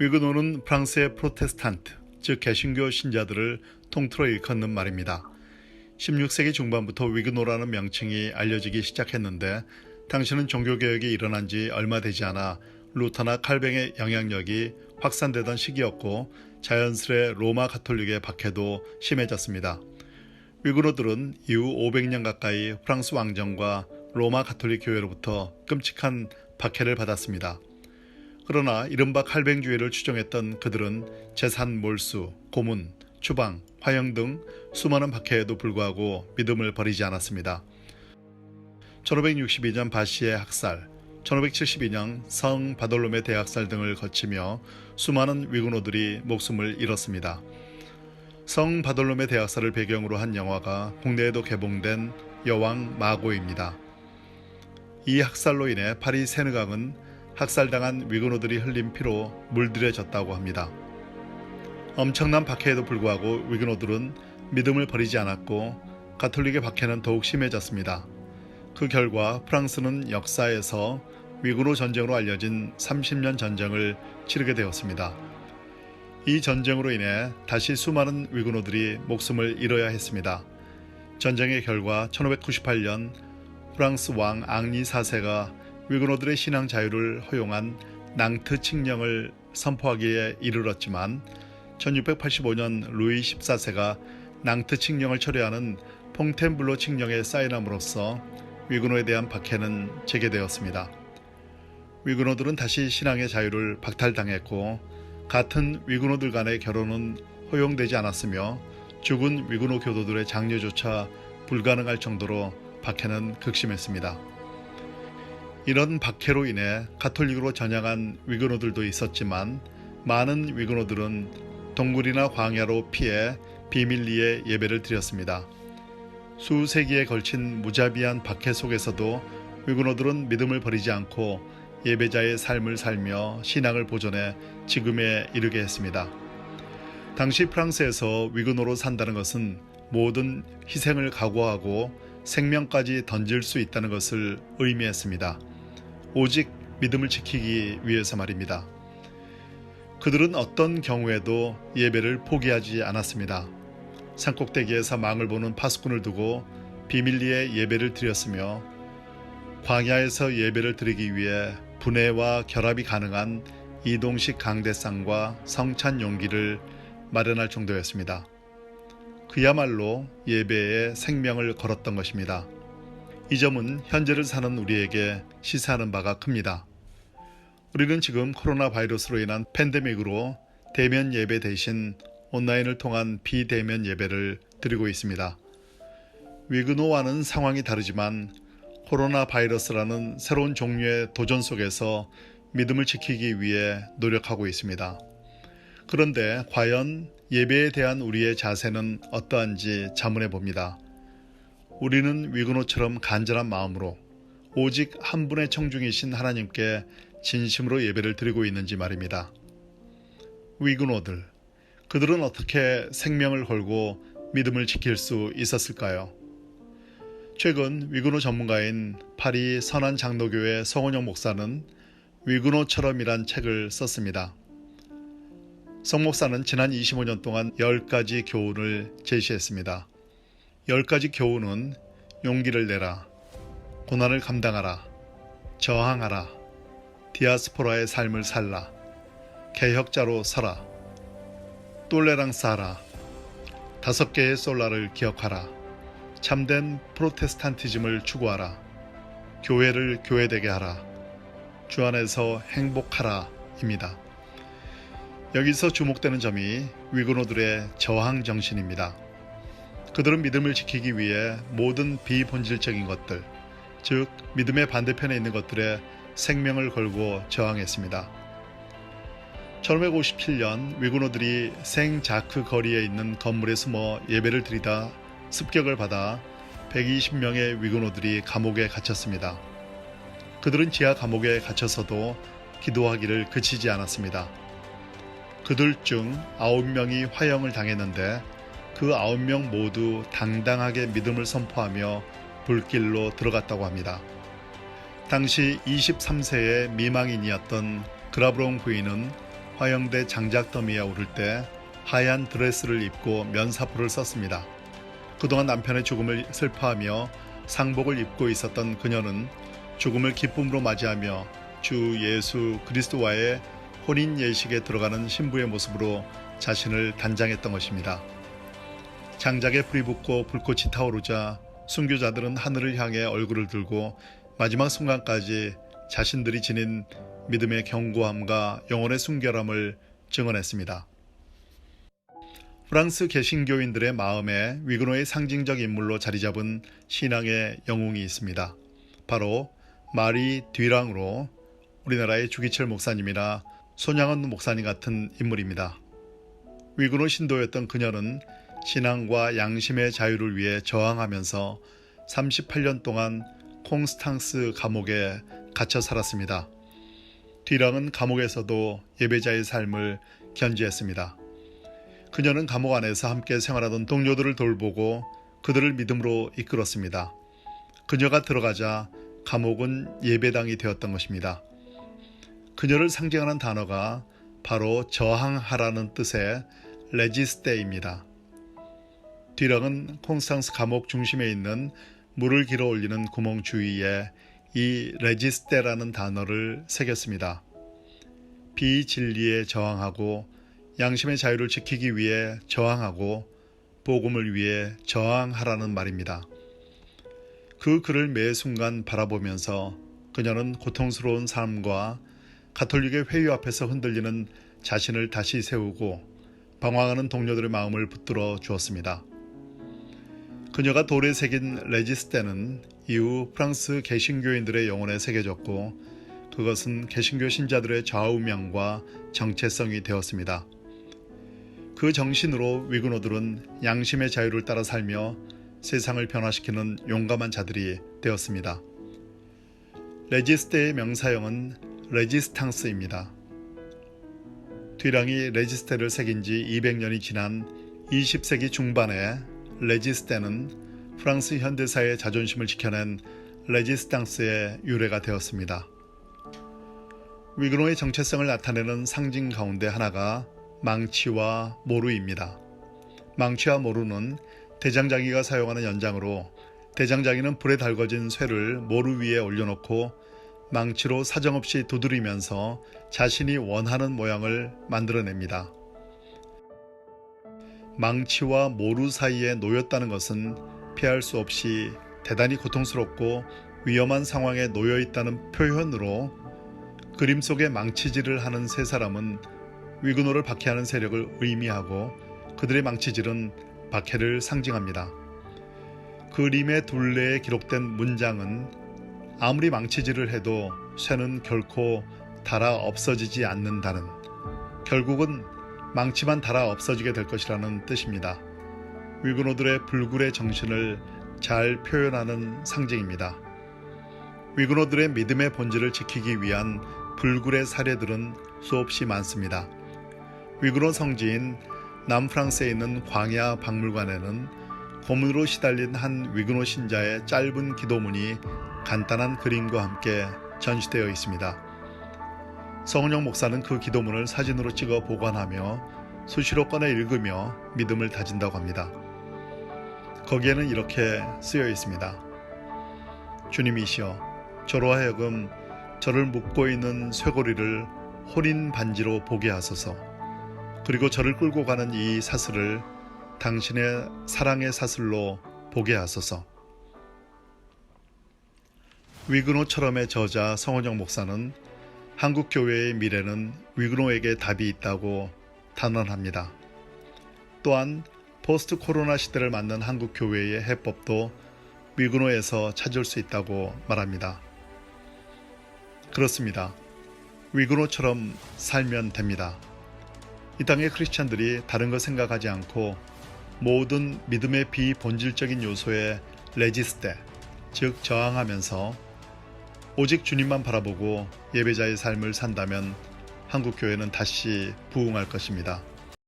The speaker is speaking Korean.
위그노는 프랑스의 프로테스탄트, 즉 개신교 신자들을 통틀어 일컫는 말입니다. 16세기 중반부터 위그노라는 명칭이 알려지기 시작했는데 당시는 종교개혁이 일어난 지 얼마 되지 않아 루터나 칼뱅의 영향력이 확산되던 시기였고 자연스레 로마 가톨릭의 박해도 심해졌습니다. 위그노들은 이후 500년 가까이 프랑스 왕정과 로마 가톨릭 교회로부터 끔찍한 박해를 받았습니다. 그러나 이른바 칼뱅주의를 추종했던 그들은 재산 몰수, 고문, 추방, 화형 등 수많은 박해에도 불구하고 믿음을 버리지 않았습니다. 1562년 바시의 학살, 1572년 성 바돌로메 대학살 등을 거치며 수많은 위그노들이 목숨을 잃었습니다. 성 바돌로메 대학살을 배경으로 한 영화가 국내에도 개봉된 여왕 마고입니다. 이 학살로 인해 파리 세느강은 학살당한 위그노들이 흘린 피로 물들여졌다고 합니다. 엄청난 박해에도 불구하고 위그노들은 믿음을 버리지 않았고 가톨릭의 박해는 더욱 심해졌습니다. 그 결과 프랑스는 역사에서 위그노 전쟁으로 알려진 30년 전쟁을 치르게 되었습니다. 이 전쟁으로 인해 다시 수많은 위그노들이 목숨을 잃어야 했습니다. 전쟁의 결과 1598년 프랑스 왕 앙리 4세가 위그노들의 신앙 자유를 허용한 낭트 칙령을 선포하기에 이르렀지만 1685년 루이 14세가 낭트 칙령을 철회하는 퐁텐블로 칙령에 사인함으로써 위그노에 대한 박해는 재개되었습니다. 위그노들은 다시 신앙의 자유를 박탈당했고 같은 위그노들 간의 결혼은 허용되지 않았으며 죽은 위그노 교도들의 장례조차 불가능할 정도로 박해는 극심했습니다. 이런 박해로 인해 가톨릭으로 전향한 위그노들도 있었지만 많은 위그노들은 동굴이나 광야로 피해 비밀리에 예배를 드렸습니다. 수세기에 걸친 무자비한 박해 속에서도 위그노들은 믿음을 버리지 않고 예배자의 삶을 살며 신앙을 보존해 지금에 이르게 했습니다. 당시 프랑스에서 위그노로 산다는 것은 모든 희생을 각오하고 생명까지 던질 수 있다는 것을 의미했습니다. 오직 믿음을 지키기 위해서 말입니다. 그들은 어떤 경우에도 예배를 포기하지 않았습니다. 산꼭대기에서 망을 보는 파수꾼을 두고 비밀리에 예배를 드렸으며 광야에서 예배를 드리기 위해 분해와 결합이 가능한 이동식 강대상과 성찬 용기를 마련할 정도였습니다. 그야말로 예배에 생명을 걸었던 것입니다. 이 점은 현재를 사는 우리에게 시사하는 바가 큽니다. 우리는 지금 코로나 바이러스로 인한 팬데믹으로 대면 예배 대신 온라인을 통한 비대면 예배를 드리고 있습니다. 위그노와는 상황이 다르지만 코로나 바이러스라는 새로운 종류의 도전 속에서 믿음을 지키기 위해 노력하고 있습니다. 그런데 과연 예배에 대한 우리의 자세는 어떠한지 자문해 봅니다. 우리는 위그노처럼 간절한 마음으로 오직 한 분의 청중이신 하나님께 진심으로 예배를 드리고 있는지 말입니다. 위그노들, 그들은 어떻게 생명을 걸고 믿음을 지킬 수 있었을까요? 최근 위그노 전문가인 파리 선한 장로교회 성원영 목사는 위그노처럼이란 책을 썼습니다. 성 목사는 지난 25년 동안 10가지 교훈을 제시했습니다. 10가지 교훈은 용기를 내라, 고난을 감당하라, 저항하라, 디아스포라의 삶을 살라, 개혁자로 서라, 똘레랑스하라, 5개의 솔라를 기억하라, 참된 프로테스탄티즘을 추구하라, 교회를 교회되게 하라, 주 안에서 행복하라 입니다. 여기서 주목되는 점이 위그노들의 저항 정신입니다. 그들은 믿음을 지키기 위해 모든 비본질적인 것들, 즉 믿음의 반대편에 있는 것들에 생명을 걸고 저항했습니다. 1557년 위그노들이 생자크 거리에 있는 건물에 숨어 예배를 드리다 습격을 받아 120명의 위그노들이 감옥에 갇혔습니다. 그들은 지하 감옥에 갇혀서도 기도하기를 그치지 않았습니다. 그들 중 9명이 화형을 당했는데 그 9명 모두 당당하게 믿음을 선포하며 불길로 들어갔다고 합니다. 당시 23세의 미망인이었던 그라브롱 부인은 화영대 장작 더미에 오를 때 하얀 드레스를 입고 면사포를 썼습니다. 그동안 남편의 죽음을 슬퍼하며 상복을 입고 있었던 그녀는 죽음을 기쁨으로 맞이하며 주 예수 그리스도와의 혼인 예식에 들어가는 신부의 모습으로 자신을 단장했던 것입니다. 장작에 불이 붙고 불꽃이 타오르자 순교자들은 하늘을 향해 얼굴을 들고 마지막 순간까지 자신들이 지닌 믿음의 견고함과 영혼의 순결함을 증언했습니다. 프랑스 개신교인들의 마음에 위그노의 상징적 인물로 자리잡은 신앙의 영웅이 있습니다. 바로 마리 듀랑으로 우리나라의 주기철 목사님이나 손양원 목사님 같은 인물입니다. 위그노 신도였던 그녀는 신앙과 양심의 자유를 위해 저항하면서 38년 동안 콩스탕스 감옥에 갇혀 살았습니다. 듀랑은 감옥에서도 예배자의 삶을 견지했습니다. 그녀는 감옥 안에서 함께 생활하던 동료들을 돌보고 그들을 믿음으로 이끌었습니다. 그녀가 들어가자 감옥은 예배당이 되었던 것입니다. 그녀를 상징하는 단어가 바로 저항하라는 뜻의 레지스테입니다. 듀랑은 콩스탕스 감옥 중심에 있는 물을 길어 올리는 구멍 주위에 이 레지스테라는 단어를 새겼습니다. 비진리에 저항하고 양심의 자유를 지키기 위해 저항하고 복음을 위해 저항하라는 말입니다. 그 글을 매 순간 바라보면서 그녀는 고통스러운 삶과 가톨릭의 회유 앞에서 흔들리는 자신을 다시 세우고 방황하는 동료들의 마음을 붙들어 주었습니다. 그녀가 돌에 새긴 레지스테는 이후 프랑스 개신교인들의 영혼에 새겨졌고 그것은 개신교 신자들의 좌우명과 정체성이 되었습니다. 그 정신으로 위그노들은 양심의 자유를 따라 살며 세상을 변화시키는 용감한 자들이 되었습니다. 레지스테의 명사형은 레지스탕스입니다. 듀랑이 레지스테를 새긴 지 200년이 지난 20세기 중반에 레지스테는 프랑스 현대사의 자존심을 지켜낸 레지스탕스의 유래가 되었습니다. 위그노의 정체성을 나타내는 상징 가운데 하나가 망치와 모루입니다. 망치와 모루는 대장장이가 사용하는 연장으로 대장장이는 불에 달궈진 쇠를 모루 위에 올려놓고 망치로 사정없이 두드리면서 자신이 원하는 모양을 만들어냅니다. 망치와 모루 사이에 놓였다는 것은 피할 수 없이 대단히 고통스럽고 위험한 상황에 놓여 있다는 표현으로 그림 속에 망치질을 하는 세 사람은 위그노를 박해하는 세력을 의미하고 그들의 망치질은 박해를 상징합니다. 그림의 둘레에 기록된 문장은 아무리 망치질을 해도 쇠는 결코 닳아 없어지지 않는다는, 결국은 망치만 닳아 없어지게 될 것이라는 뜻입니다. 위그노들의 불굴의 정신을 잘 표현하는 상징입니다. 위그노들의 믿음의 본질을 지키기 위한 불굴의 사례들은 수없이 많습니다. 위그노 성지인 남프랑스에 있는 광야 박물관에는 고문으로 시달린 한 위그노 신자의 짧은 기도문이 간단한 그림과 함께 전시되어 있습니다. 성은영 목사는 그 기도문을 사진으로 찍어 보관하며 수시로 꺼내 읽으며 믿음을 다진다고 합니다. 거기에는 이렇게 쓰여 있습니다. 주님이시여, 저로 하여금 저를 묶고 있는 쇠고리를 혼인 반지로 보게 하소서. 그리고 저를 끌고 가는 이 사슬을 당신의 사랑의 사슬로 보게 하소서. 위그노처럼의 저자 성은영 목사는 한국 교회의 미래는 위그노에게 답이 있다고 단언합니다. 또한 포스트 코로나 시대를 맞는 한국 교회의 해법도 위그노에서 찾을 수 있다고 말합니다. 그렇습니다. 위그노처럼 살면 됩니다. 이 땅의 크리스찬들이 다른 거 생각하지 않고 모든 믿음의 비본질적인 요소에 레지스테, 즉 저항하면서 오직 주님만 바라보고 예배자의 삶을 산다면 한국 교회는 다시 부흥할 것입니다.